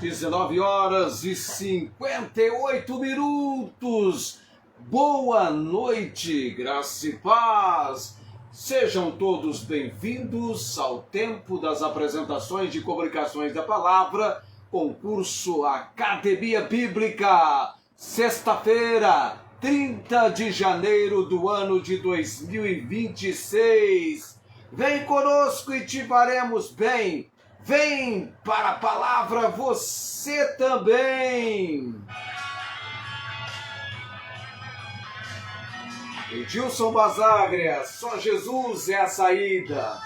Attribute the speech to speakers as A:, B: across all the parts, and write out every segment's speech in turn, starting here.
A: 19h58. Boa noite, graça e paz. Sejam todos bem-vindos ao tempo das apresentações de comunicações da palavra, concurso Academia Bíblica, sexta-feira, 30 de janeiro do ano de 2026. Vem conosco e te faremos bem. Vem para a palavra você também. Edilson Basaglia, só Jesus é a saída.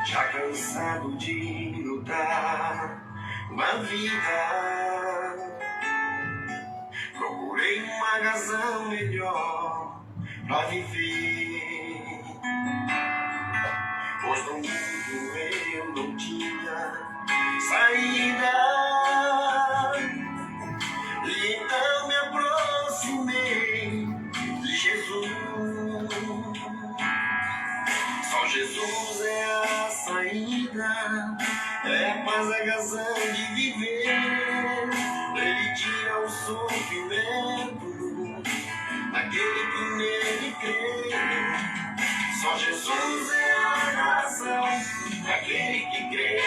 B: Já cansado de lutar uma vida, procurei uma razão melhor pra viver, pois no mundo eu não tinha saída. E então me aproximei de Jesus. Só Jesus é a saída, é a paz, a razão de viver. Ele tira o sofrimento daquele que nele crê. Só Jesus é a razão daquele que crê.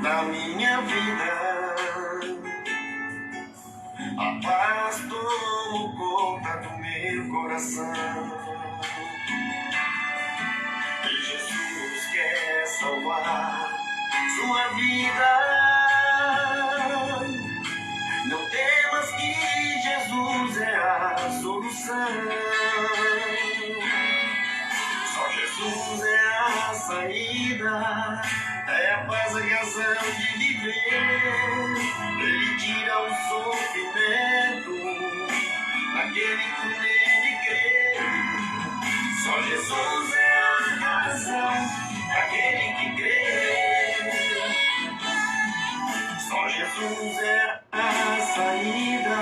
B: Da minha vida, a paz tomou conta do meu coração. E Jesus quer salvar sua vida. Não temas que Jesus é a solução. Só Jesus é a saída, é a paz, a razão de viver. Ele tira o sofrimento daquele que nele crê. Só Jesus é a razão daquele que crê. Só Jesus é a saída,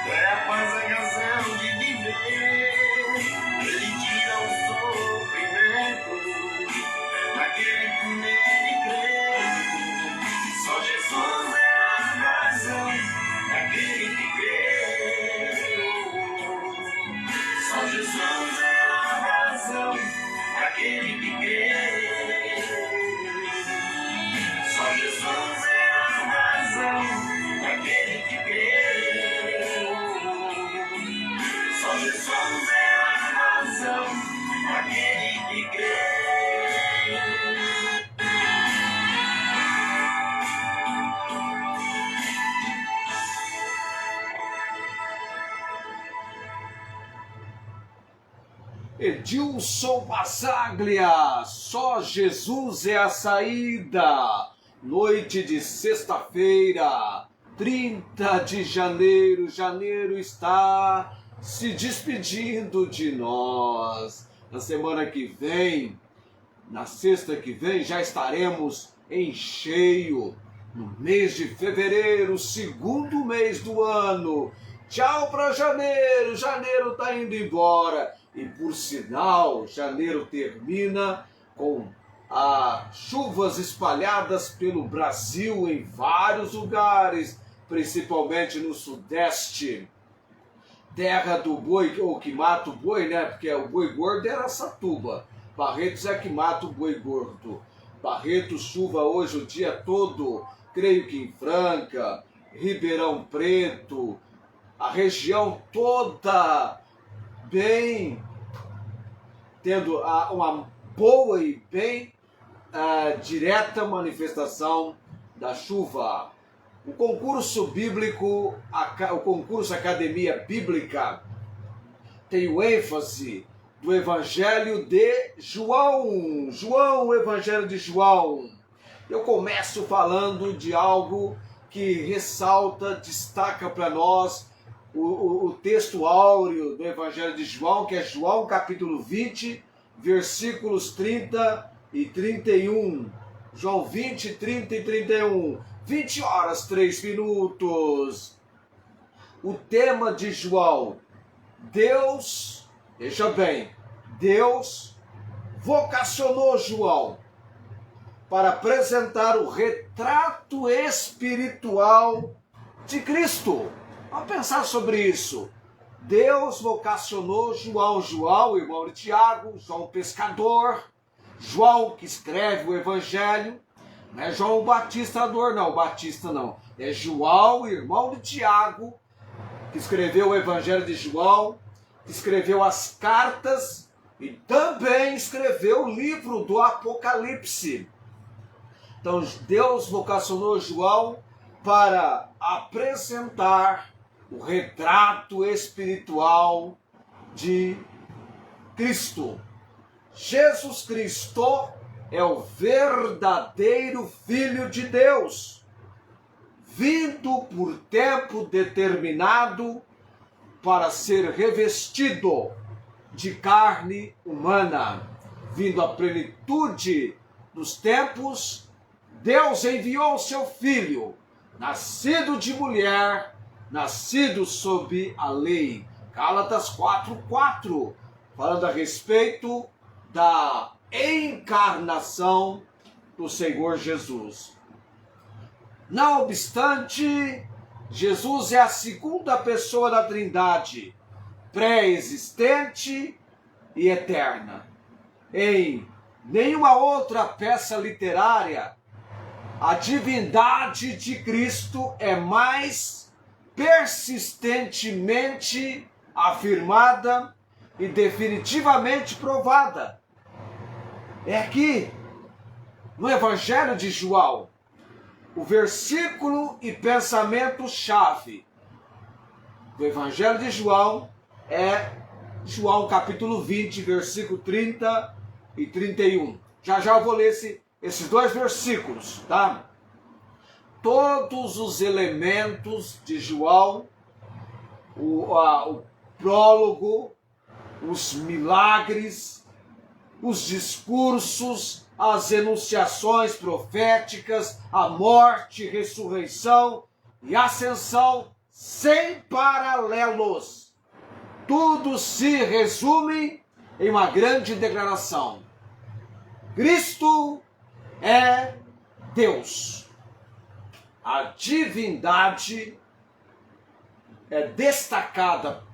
B: é a paz, a razão de viver. Ele tira o sofrimento daquele que nele crê. Só Jesus é a razão daquele que crê. Só Jesus é a razão daquele que crê. Só Jesus é a razão daquele que crê. Só Jesus é a razão daquele que crê.
A: Edilson Basaglia, só Jesus é a saída. Noite de sexta-feira, 30 de janeiro. Janeiro está se despedindo de nós. Na semana que vem, na sexta que vem, já estaremos em cheio. No mês de fevereiro, segundo mês do ano. Tchau para janeiro. Janeiro está indo embora. E por sinal, janeiro termina com chuvas espalhadas pelo Brasil em vários lugares, principalmente no Sudeste. Terra do boi, ou que mata o boi, né? Porque o boi gordo era Araçatuba. Barretos é que mata o boi gordo. Barretos, chuva hoje o dia todo. Creio que em Franca, Ribeirão Preto, a região toda bem, tendo uma boa e bem direta manifestação da chuva. O concurso bíblico, o concurso Academia Bíblica, tem o ênfase do Evangelho de João. João, o Evangelho de João. Eu começo falando de algo que ressalta, destaca para nós o texto áureo do Evangelho de João, que é João capítulo 20, versículos 30 e 31. João 20, 30 e 31. 20 horas, 3 minutos. O tema de João: Deus, veja bem, Deus vocacionou João para apresentar o retrato espiritual de Cristo. Vamos pensar sobre isso. Deus vocacionou João. João, irmão de Tiago, João pescador, João que escreve o Evangelho. Não é João o Batistador, não, Batista não. É João, irmão de Tiago, que escreveu o Evangelho de João, que escreveu as cartas e também escreveu o livro do Apocalipse. Então Deus vocacionou João para apresentar o retrato espiritual de Cristo. Jesus Cristo é o verdadeiro Filho de Deus, vindo por tempo determinado para ser revestido de carne humana. Vindo à plenitude dos tempos, Deus enviou o seu Filho, nascido de mulher, nascido sob a lei. Gálatas 4:4, falando a respeito da encarnação do Senhor Jesus. Não obstante, Jesus é a segunda pessoa da Trindade, pré-existente e eterna. Em nenhuma outra peça literária, a divindade de Cristo é mais persistentemente afirmada e definitivamente provada. É aqui, no Evangelho de João, o versículo e pensamento-chave do Evangelho de João é João capítulo 20, versículo 30 e 31. Já eu vou ler esses dois versículos, tá? Todos os elementos de João, o prólogo, os milagres, os discursos, as enunciações proféticas, a morte, ressurreição e ascensão sem paralelos. Tudo se resume em uma grande declaração: Cristo é Deus. A divindade é destacada,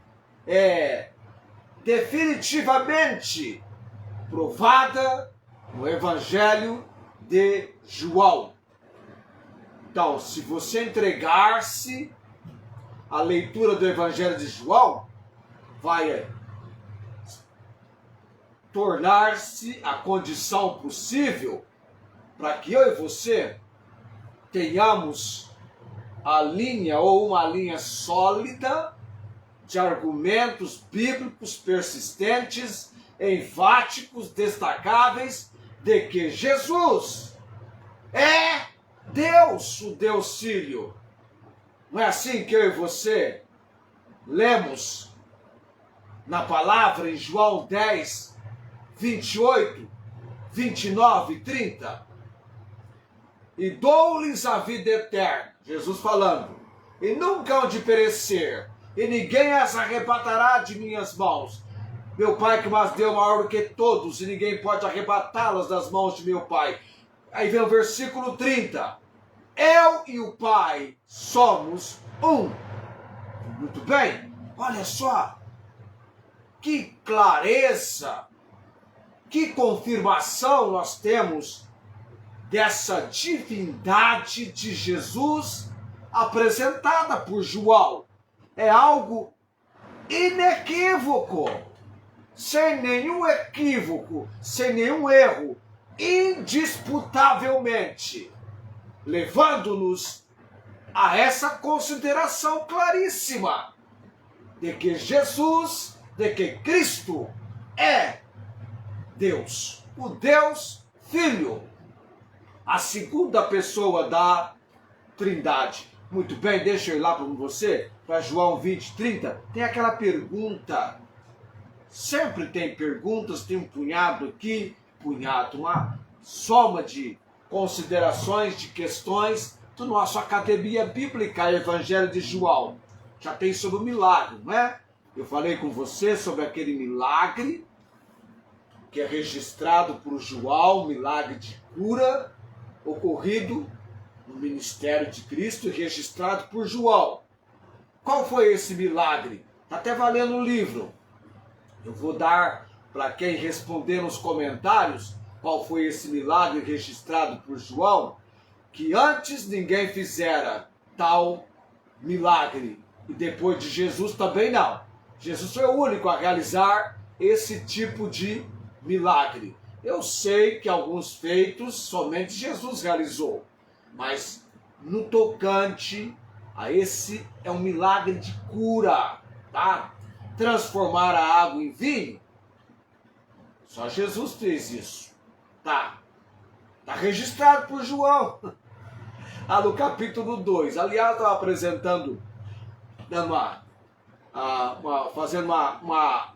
A: é definitivamente provada no Evangelho de João. Então, se você entregar-se à leitura do Evangelho de João, vai tornar-se a condição possível para que eu e você tenhamos a linha ou uma linha sólida de argumentos bíblicos persistentes, enfáticos, destacáveis, de que Jesus é Deus, o Deus Filho. Não é assim que eu e você lemos na palavra em João 10, 28, 29 e 30? E dou-lhes a vida eterna, Jesus falando, e nunca hão de perecer, e ninguém as arrebatará de minhas mãos. Meu Pai que mas deu maior do que todos, e ninguém pode arrebatá-las das mãos de meu Pai. Aí vem o versículo 30. Eu e o Pai somos um. Muito bem, olha só. Que clareza, que confirmação nós temos dessa divindade de Jesus apresentada por João. É algo inequívoco, sem nenhum equívoco, sem nenhum erro, indisputavelmente. levando-nos a essa consideração claríssima de que Jesus, de que Cristo é Deus, o Deus Filho, a segunda pessoa da Trindade. Muito bem, deixa eu ir lá para você, para João 20:30. Tem aquela pergunta, sempre tem perguntas, tem um punhado aqui, uma soma de considerações, de questões do nosso Academia Bíblica, Evangelho de João. Já tem sobre o milagre, não é? Eu falei com você sobre aquele milagre que é registrado por João, milagre de cura, ocorrido no ministério de Cristo e registrado por João. Qual foi esse milagre? Está até valendo o livro. Eu vou dar para quem responder nos comentários qual foi esse milagre registrado por João, que antes ninguém fizera tal milagre. E depois de Jesus também não. Jesus foi o único a realizar esse tipo de milagre. Eu sei que alguns feitos somente Jesus realizou, mas no tocante a esse é um milagre de cura, tá? Transformar a água em vinho, só Jesus fez isso, tá? Tá registrado por João, no capítulo 2. Aliás, estava apresentando, fazendo uma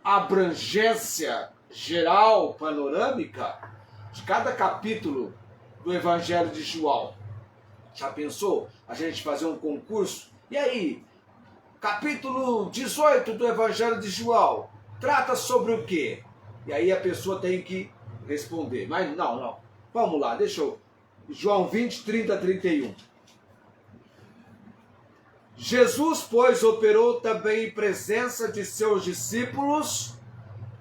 A: abrangência geral, panorâmica, de cada capítulo do Evangelho de João. Já pensou a gente fazer um concurso? E aí, capítulo 18 do Evangelho de João, trata sobre o quê? E aí a pessoa tem que responder. Mas não. Vamos lá, deixa eu... João 20:30-31. Jesus, pois, operou também em presença de seus discípulos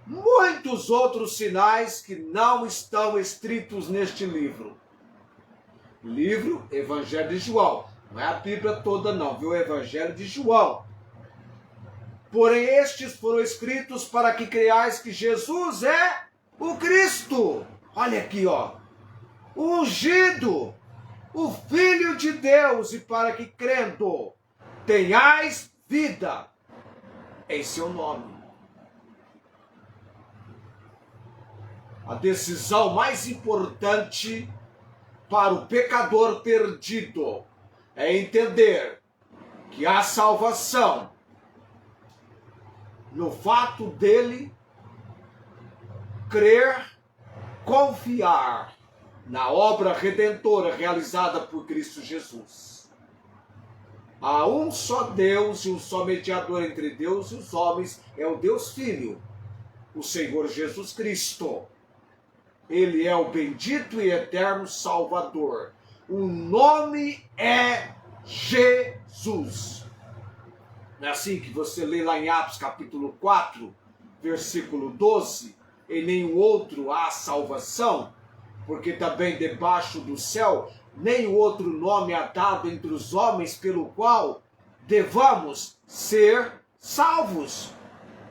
A: muitos outros sinais que não estão escritos neste livro. Livro Evangelho de João. Não é a Bíblia toda não, viu? O Evangelho de João. Porém, estes foram escritos para que creiais que Jesus é o Cristo. Olha aqui, ó. O ungido, o Filho de Deus, e para que crendo tenhais vida em seu nome. A decisão mais importante para o pecador perdido é entender que há salvação no fato dele crer, confiar na obra redentora realizada por Cristo Jesus. Há um só Deus e um só mediador entre Deus e os homens, é o Deus Filho, o Senhor Jesus Cristo. Ele é o bendito e eterno Salvador. O nome é Jesus. Não é assim que você lê lá em Atos capítulo 4, versículo 12? Em nenhum outro há salvação, porque também debaixo do céu nenhum outro nome há dado entre os homens pelo qual devamos ser salvos.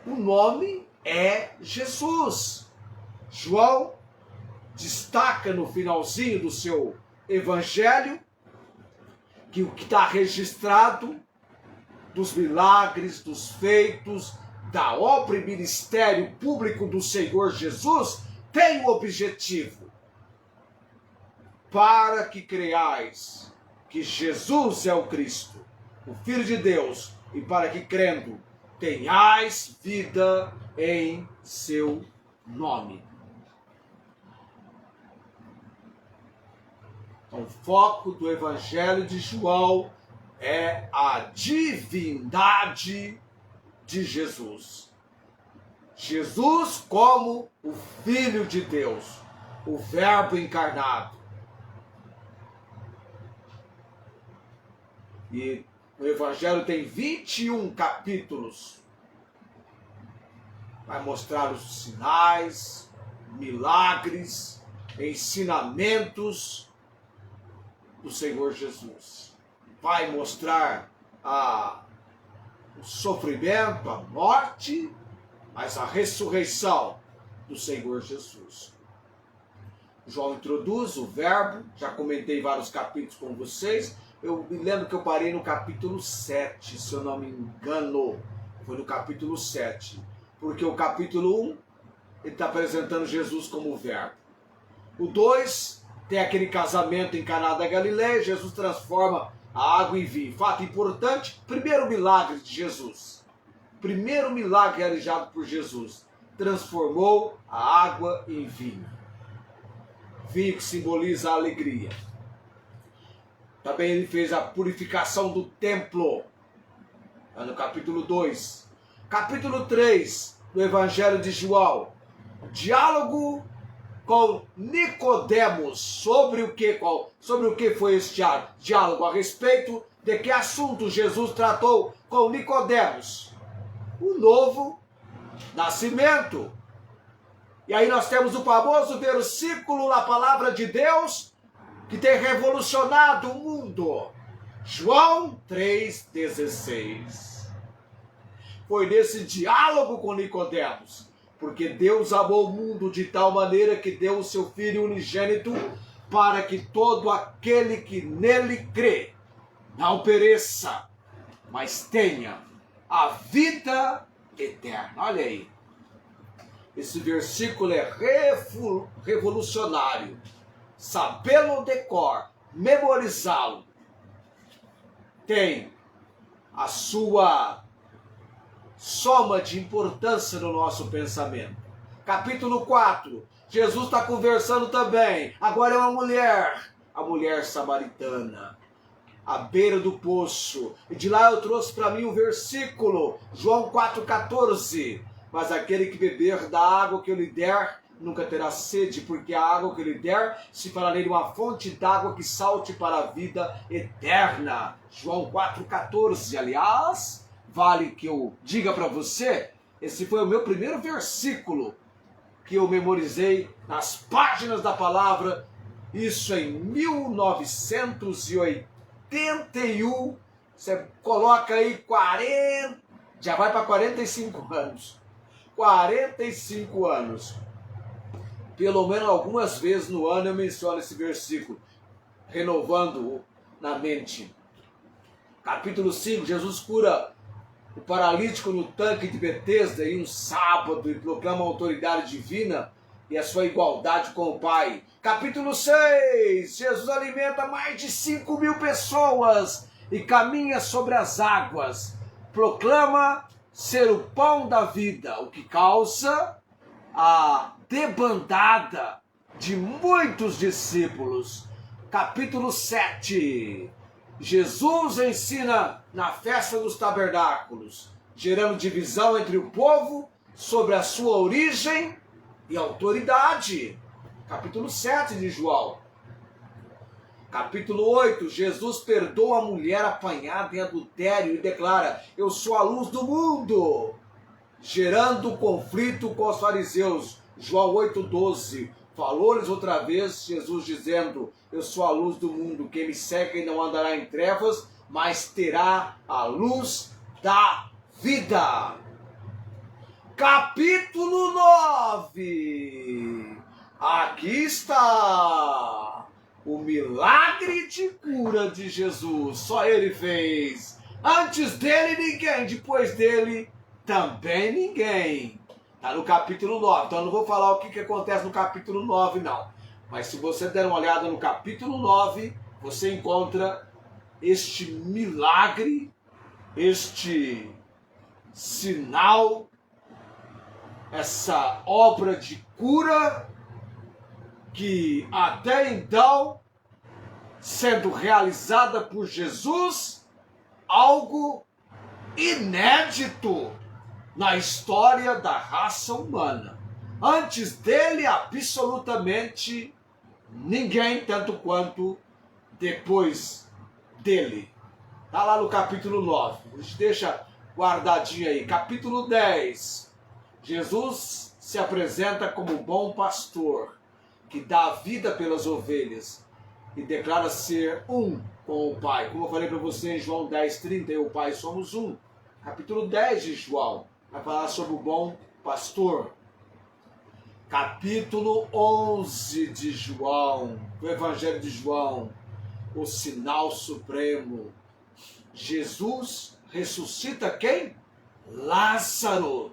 A: O nome é Jesus. João destaca no finalzinho do seu evangelho que o que está registrado dos milagres, dos feitos, da obra e ministério público do Senhor Jesus tem o objetivo para que creiais que Jesus é o Cristo, o Filho de Deus, e para que crendo tenhais vida em seu nome. Então, o foco do Evangelho de João é a divindade de Jesus. Jesus como o Filho de Deus, o Verbo encarnado. E o Evangelho tem 21 capítulos. Vai mostrar os sinais, milagres, ensinamentos do Senhor Jesus. Vai mostrar o sofrimento, a morte, mas a ressurreição do Senhor Jesus. João introduz o verbo, já comentei vários capítulos com vocês. Eu me lembro que eu parei no capítulo 7, se eu não me engano. Foi no capítulo 7. Porque o capítulo 1, ele está apresentando Jesus como verbo. O 2, tem aquele casamento em Caná da Galileia, Jesus transforma a água em vinho. Fato importante, primeiro milagre de Jesus. Primeiro milagre realizado por Jesus. Transformou a água em vinho. Vinho que simboliza a alegria. Também ele fez a purificação do templo. No capítulo 2. Capítulo 3 do Evangelho de João. Diálogo com Nicodemos. Sobre o que foi este diálogo? A respeito de que assunto Jesus tratou com Nicodemos? O novo nascimento. E aí nós temos o famoso versículo na palavra de Deus que tem revolucionado o mundo. João 3,16. Foi nesse diálogo com Nicodemos, porque Deus amou o mundo de tal maneira que deu o seu Filho unigênito para que todo aquele que nele crê não pereça, mas tenha a vida eterna. Olha aí. Esse versículo é revolucionário. Sabê-lo de cor, memorizá-lo, tem a sua soma de importância no nosso pensamento. Capítulo 4, Jesus está conversando também. Agora é uma mulher, a mulher samaritana, à beira do poço. E de lá eu trouxe para mim um versículo, João 4,14. Mas aquele que beber da água que eu lhe der, nunca terá sede, porque a água que eu lhe der se fará nele uma fonte d'água que salte para a vida eterna. João 4,14. Aliás, vale que eu diga para você, esse foi o meu primeiro versículo que eu memorizei nas páginas da palavra, isso em 1981. Você coloca aí 40, já vai para 45 anos. 45 anos. Pelo menos algumas vezes no ano eu menciono esse versículo, renovando-o na mente. Capítulo 5, Jesus cura o paralítico no tanque de Betesda em um sábado e proclama a autoridade divina e a sua igualdade com o Pai. Capítulo 6, Jesus alimenta mais de 5.000 pessoas e caminha sobre as águas. Proclama ser o pão da vida, o que causa a debandada de muitos discípulos. Capítulo 7, Jesus ensina na festa dos tabernáculos, gerando divisão entre o povo sobre a sua origem e autoridade. Capítulo 7 de João. Capítulo 8, Jesus perdoa a mulher apanhada em adultério e declara: eu sou a luz do mundo, gerando conflito com os fariseus. João 8,12. Falou-lhes outra vez Jesus dizendo: eu sou a luz do mundo, quem me segue não andará em trevas, mas terá a luz da vida. Capítulo 9. Aqui está o milagre de cura de Jesus. Só ele fez. Antes dele ninguém, depois dele também ninguém. Está no capítulo 9. Então eu não vou falar o que acontece no capítulo 9 não. Mas se você der uma olhada no capítulo 9, você encontra este milagre, este sinal, essa obra de cura que até então, sendo realizada por Jesus, algo inédito na história da raça humana. Antes dele, absolutamente ninguém, tanto quanto depois dele. Está lá no capítulo 9. A gente deixa guardadinho aí. Capítulo 10. Jesus se apresenta como bom pastor, que dá a vida pelas ovelhas e declara ser um com o Pai. Como eu falei para você em João 10,30, eu e o Pai somos um. Capítulo 10 de João vai falar sobre o bom pastor. capítulo 11 de João, do Evangelho de João, o sinal supremo. Jesus ressuscita quem? Lázaro,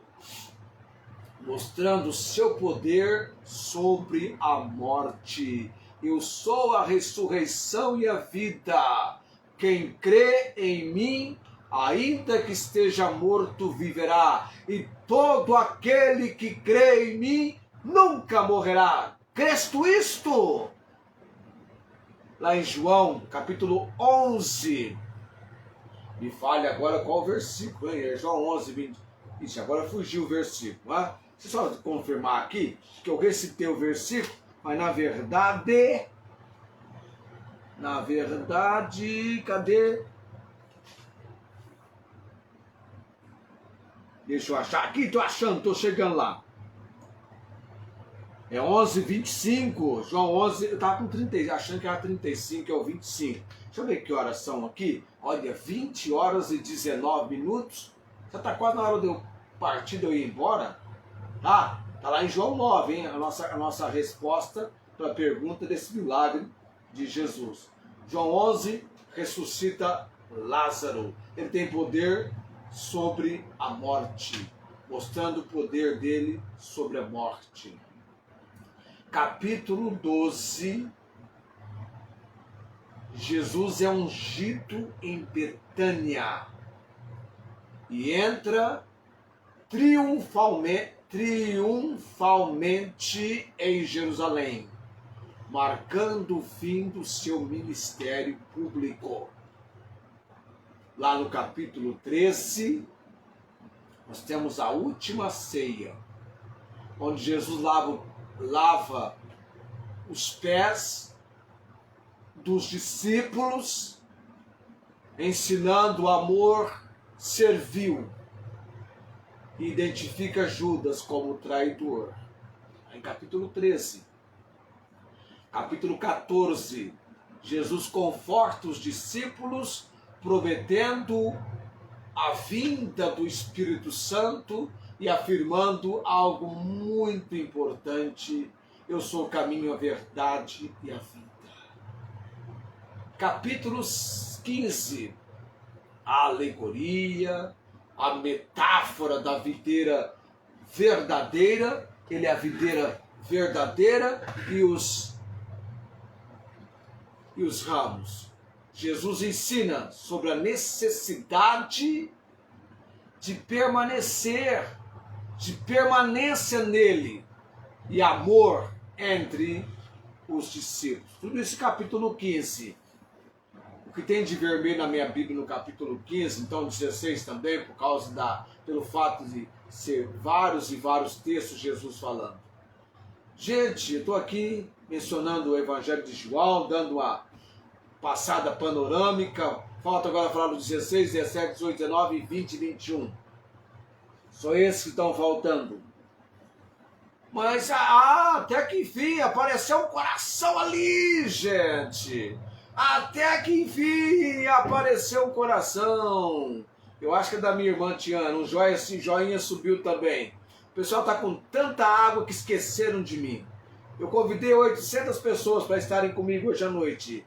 A: mostrando o seu poder sobre a morte. Eu sou a ressurreição e a vida. Quem crê em mim, ainda que esteja morto, viverá. E todo aquele que crê em mim, nunca morrerá. Crês tu isto? Lá em João, capítulo 11. Me fale agora qual o versículo, hein? É João 11, 20. Ixi, agora fugiu o versículo. Né? Deixa eu só confirmar aqui que eu recitei o versículo, mas na verdade, cadê? Deixa eu achar aqui, tô achando, tô chegando lá. É 11:25, João 11, eu tava com 30, achando que era 35, é o 25. Deixa eu ver que horas são aqui. Olha, 20 horas e 19 minutos. Já tá quase na hora de eu partir, de eu ir embora. Tá lá em João 9, hein? A nossa resposta para a pergunta desse milagre de Jesus. João 11 ressuscita Lázaro. Ele tem poder sobre a morte, mostrando o poder dele sobre a morte. Capítulo 12, Jesus é ungido em Betânia e entra triunfalmente em Jerusalém, marcando o fim do seu ministério público. Lá no capítulo 13, nós temos a última ceia, onde Jesus lava os pés dos discípulos, ensinando o amor servil, e identifica Judas como traidor. Em capítulo 13. Capítulo 14, Jesus conforta os discípulos, prometendo a vinda do Espírito Santo e afirmando algo muito importante: eu sou o caminho, a verdade e a vida. Capítulo 15, a alegoria, a metáfora da videira verdadeira. Ele é a videira verdadeira e os ramos. Jesus ensina sobre a necessidade de permanência nele e amor entre os discípulos. Tudo isso capítulo 15. O que tem de vermelho na minha Bíblia no capítulo 15, então 16 também, pelo fato de ser vários e vários textos Jesus falando. Gente, eu estou aqui mencionando o Evangelho de João, dando uma passada panorâmica. Falta agora falar do 16, 17, 18, 19, 20 e 21. Só esses que estão faltando. Mas, até que enfim, apareceu um coração ali, gente. Até que enfim, apareceu um coração. Eu acho que é da minha irmã Tiana. Um joinha subiu também. O pessoal está com tanta água que esqueceram de mim. Eu convidei 800 pessoas para estarem comigo hoje à noite.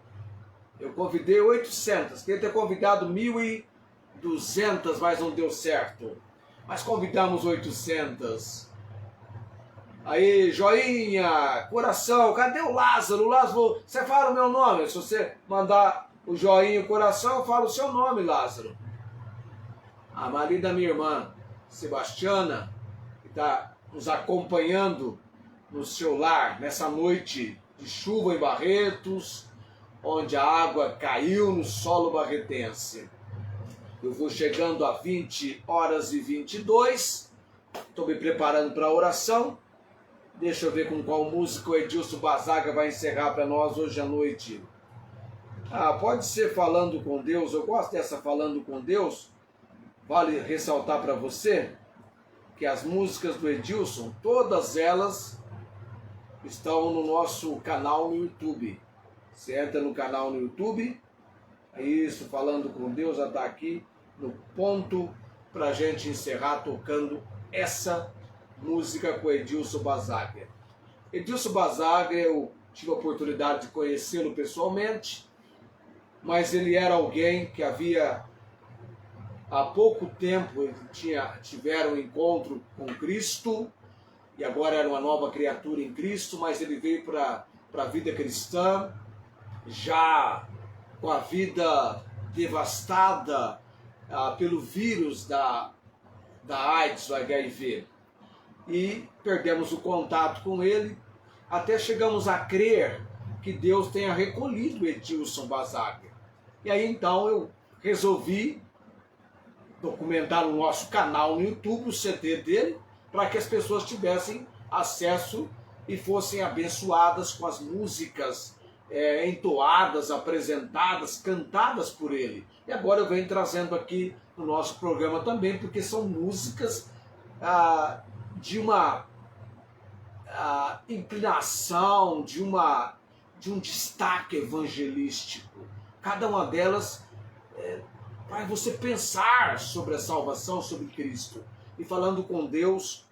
A: Eu convidei 800. Queria ter convidado 1.200, mas não deu certo. Mas convidamos 800. Aí, joinha, coração, cadê o Lázaro? O Lázaro, você fala o meu nome. Se você mandar o joinha e o coração, eu falo o seu nome, Lázaro. A marido da minha irmã, Sebastiana, que está nos acompanhando no seu lar, nessa noite de chuva em Barretos, onde a água caiu no solo barretense. Eu vou chegando a 20 horas e 22, estou me preparando para a oração. Deixa eu ver com qual música o Edilson Bazaga vai encerrar para nós hoje à noite. Pode ser Falando com Deus, eu gosto dessa Falando com Deus. Vale ressaltar para você que as músicas do Edilson, todas elas estão no nosso canal no YouTube. Você entra no canal no YouTube, isso, Falando com Deus, já está aqui no ponto para a gente encerrar tocando essa música com Edilson Bazaga. Edilson Basagra, eu tive a oportunidade de conhecê-lo pessoalmente, mas ele era alguém que havia há pouco tempo tiveram um encontro com Cristo e agora era uma nova criatura em Cristo, mas ele veio para a vida cristã já com a vida devastada pelo vírus da AIDS, do HIV. E perdemos o contato com ele, até chegamos a crer que Deus tenha recolhido Edilson Basagra. E aí então eu resolvi documentar no nosso canal no YouTube o CD dele, para que as pessoas tivessem acesso e fossem abençoadas com as músicas entoadas, apresentadas, cantadas por ele. E agora eu venho trazendo aqui no nosso programa também, porque são músicas de uma inclinação, de um destaque evangelístico. Cada uma delas para você pensar sobre a salvação, sobre Cristo. E falando com Deus,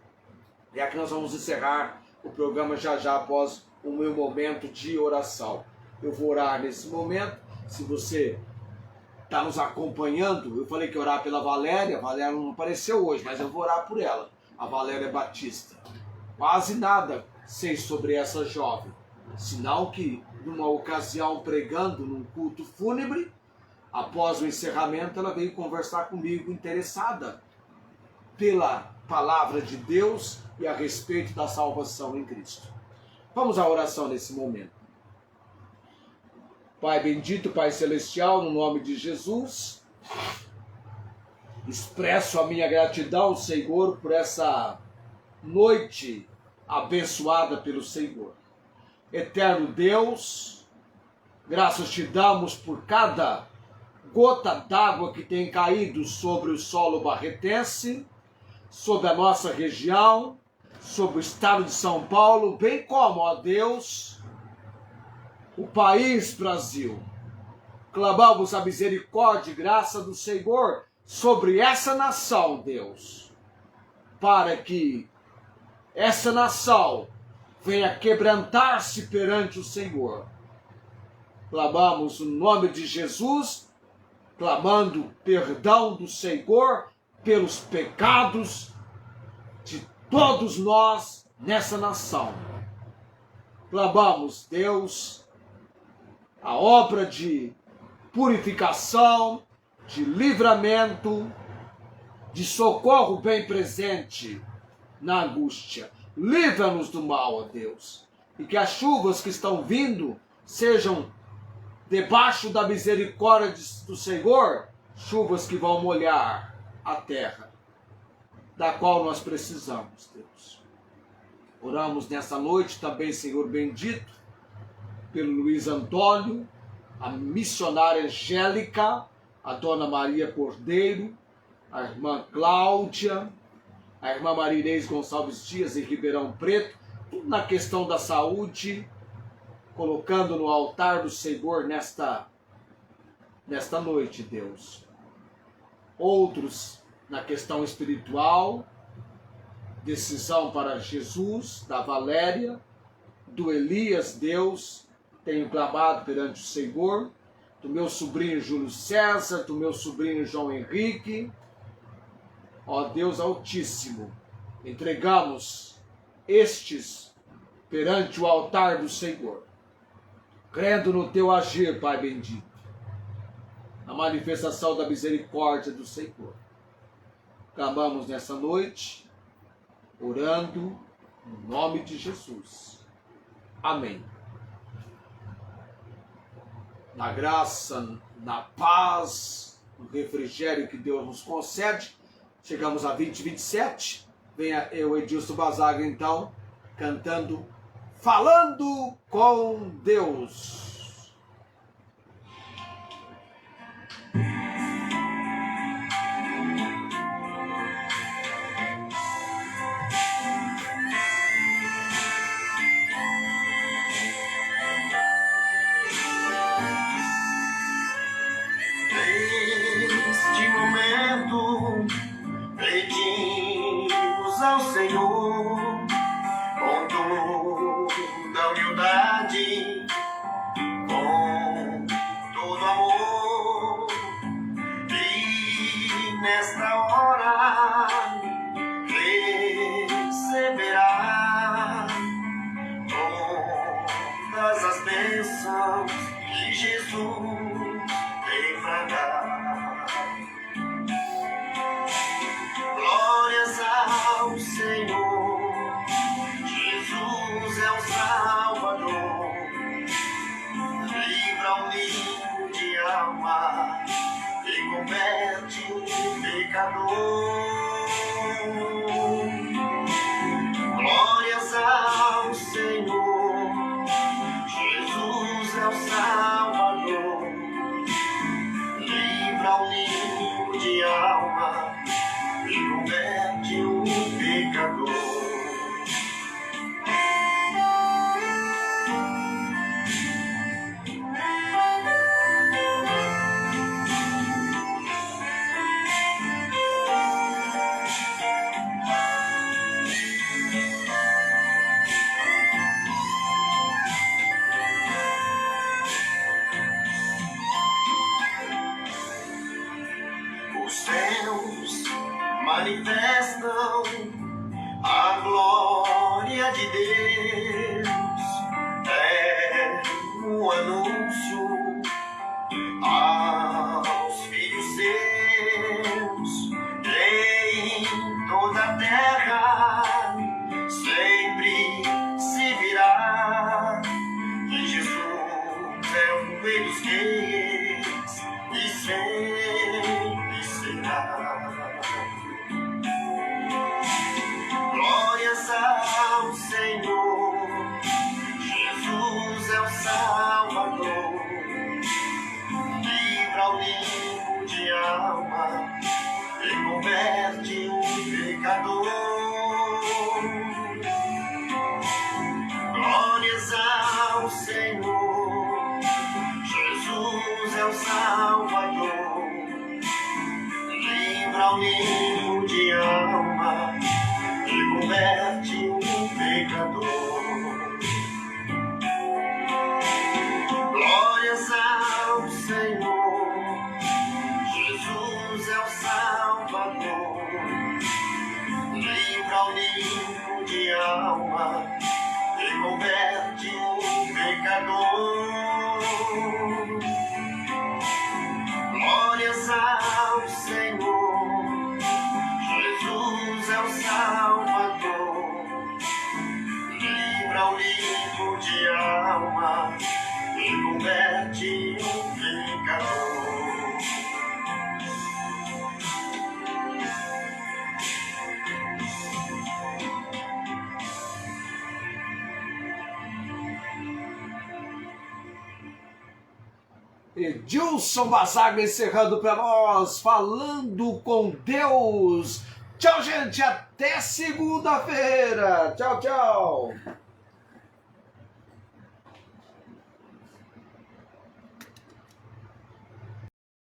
A: é que nós vamos encerrar o programa já após o meu momento de oração. Eu vou orar nesse momento. Se você está nos acompanhando, eu falei que ia orar pela Valéria. A Valéria não apareceu hoje, mas eu vou orar por ela. A Valéria Batista. Quase nada sei sobre essa jovem. Sinal que, numa ocasião pregando num culto fúnebre, após o encerramento, ela veio conversar comigo, interessada pela palavra de Deus e a respeito da salvação em Cristo. Vamos à oração nesse momento. Pai bendito, Pai celestial, no nome de Jesus, expresso a minha gratidão, Senhor, por essa noite abençoada pelo Senhor. Eterno Deus, graças te damos por cada gota d'água que tem caído sobre o solo barretense, sobre a nossa região, sobre o estado de São Paulo, bem como, ó Deus, o país Brasil. Clamamos a misericórdia e graça do Senhor sobre essa nação, Deus, para que essa nação venha quebrantar-se perante o Senhor. Clamamos o nome de Jesus, clamando perdão do Senhor pelos pecados de todos nós nessa nação. Clamamos, Deus, a obra de purificação, de livramento, de socorro bem presente na angústia. Livra-nos do mal, ó Deus, e que as chuvas que estão vindo sejam debaixo da misericórdia do Senhor, chuvas que vão molhar a terra, da qual nós precisamos, Deus. Oramos nessa noite também, Senhor bendito, pelo Luiz Antônio, a missionária Angélica, a Dona Maria Cordeiro, a irmã Cláudia, a irmã Marinês Gonçalves Dias em Ribeirão Preto, tudo na questão da saúde, colocando no altar do Senhor nesta noite, Deus. Outros na questão espiritual, decisão para Jesus, da Valéria, do Elias, Deus, tenho clamado perante o Senhor, do meu sobrinho Júlio César, do meu sobrinho João Henrique. Ó Deus Altíssimo, entregamos estes perante o altar do Senhor, crendo no teu agir, Pai bendito, na manifestação da misericórdia do Senhor. Clamamos nessa noite, orando no nome de Jesus. Amém. Na graça, na paz, no refrigério que Deus nos concede, chegamos a 2027. Venha eu, Edilson Basagra, então, cantando Falando com Deus.
B: Neste momento, pedimos ao Senhor com nesta hora receberá todas as bênçãos que Jesus tem pra dar. Glórias ao Senhor, Jesus é o Salvador, livra o livro de alma e converte o pecador. Glórias ao Senhor, Jesus é o Salvador, livra o livro de alma e converte o pecador. Os céus manifestam a glória de Deus, é um anúncio aos filhos seus, em toda a terra sempre se virá que Jesus é o Rei dos Reis e sempre será. Glórias ao Senhor, Jesus é o Salvador, livra o livro de alma e converte o pecador. Glórias ao Senhor, Jesus é o Salvador, livra o livro de alma e converte o pecador. Glórias ao Senhor, Jesus é o Salvador, livra o livro de alma e converte o pecador. Glórias ao Senhor, Jesus é o Salvador, livra o livro de alma e converte o pecador.
A: Edilson Basaga encerrando para nós, falando com Deus. Tchau, gente, até segunda-feira. Tchau, tchau.